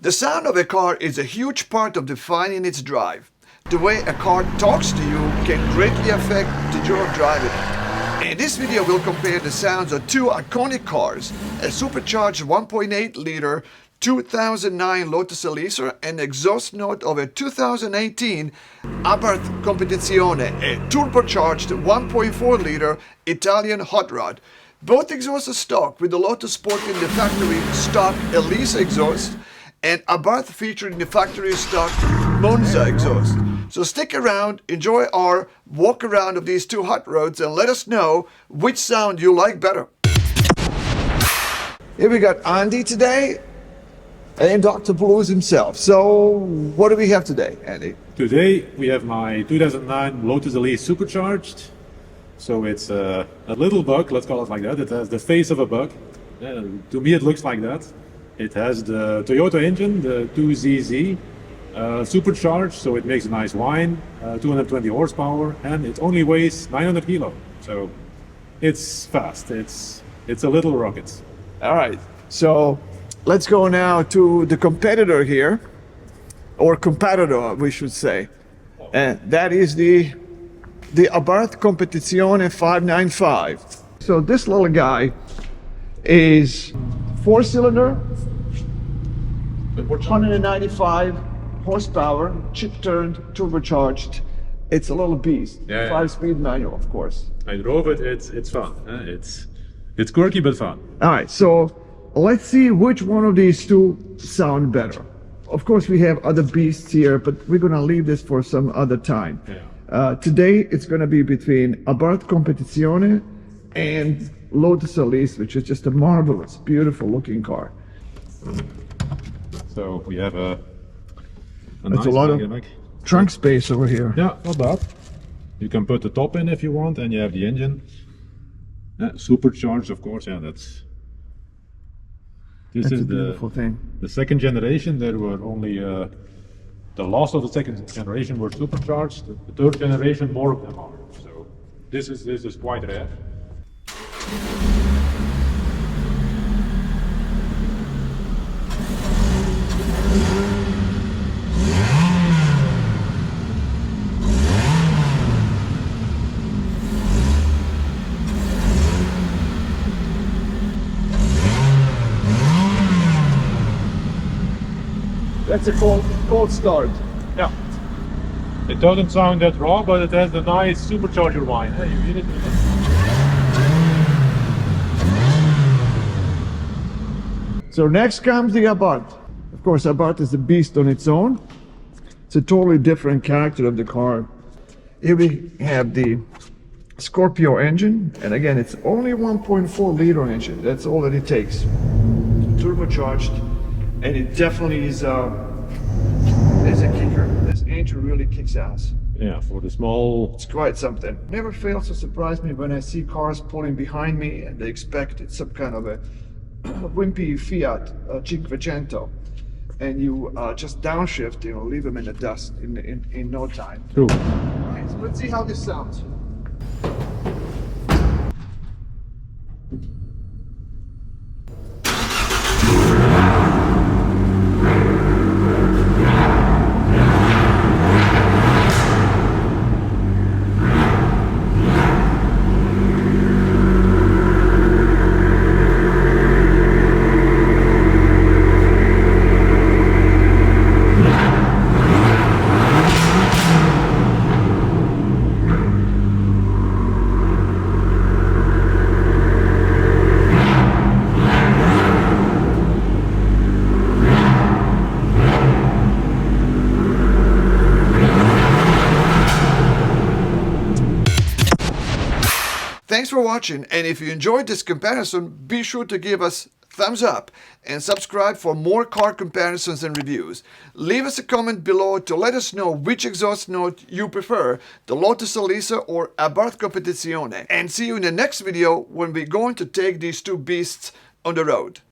The sound of a car is a huge part of defining its drive. The way a car talks to you can greatly affect the joy of driving it. In this video we'll compare the sounds of two iconic cars, a supercharged 1.8-liter 2009 Lotus Elise and the exhaust note of a 2018 Abarth Competizione, a turbocharged 1.4-liter Italian hot rod. Both exhausts are stock, with the Lotus sporting the factory stock Elise exhaust and Abarth featuring the factory stock Monza exhaust. So stick around, enjoy our walk around of these two hot rods and let us know which sound you like better. Here we got Andy today and Dr. Blues himself. So what do we have today, Andy? Today we have my 2009 Lotus Elise supercharged. So it's a little bug, let's call it like that. It has the face of a bug. To me it looks like that. It has the Toyota engine, the 2ZZ, supercharged, so it makes a nice whine, 220 horsepower, and it only weighs 900 kilo. So it's fast, it's a little rocket. All right, so let's go now to the competitor here, or competitor we should say, and that is the Abarth Competizione 595. So this little guy is 4-cylinder, 195 horsepower, chip-turned, turbocharged. It's a little beast. Yeah, 5-speed manual, of course. I drove it. It's fun. It's quirky but fun. All right, so let's see which one of these two sound better. Of course, we have other beasts here, but we're gonna leave this for some other time. Yeah. Today, it's gonna be between Abarth Competizione and Lotus Elise, which is just a marvelous, beautiful-looking car. So we have a That's nice a lot of dynamic trunk space over here. Yeah, not bad. You can put the top in if you want, and you have the engine. Yeah, supercharged, of course. Yeah, this That's is a beautiful thing. the second generation. There were only the last of the second generation were supercharged. The third generation, more of them are. So this is quite rare. That's a cold start. Yeah. It doesn't sound that raw, but it has a nice supercharger whine. Hey, you hear it? So next comes the Abarth. Of course, Abarth is a beast on its own. It's a totally different character of the car. Here we have the Scorpio engine, and again, it's only 1.4-liter engine. That's all that it takes. Turbocharged, and it definitely is a kicker. This engine really kicks ass. Yeah, for the small. It's quite something. Never fails to surprise me when I see cars pulling behind me and they expect it's some kind of a wimpy Fiat 500, and you just downshift, leave them in the dust in no time. True. All right, so let's see how this sounds. Thanks for watching, and if you enjoyed this comparison, be sure to give us thumbs up and subscribe for more car comparisons and reviews. Leave us a comment below to let us know which exhaust note you prefer, the Lotus Elise or Abarth Competizione. And see you in the next video when we're going to take these two beasts on the road.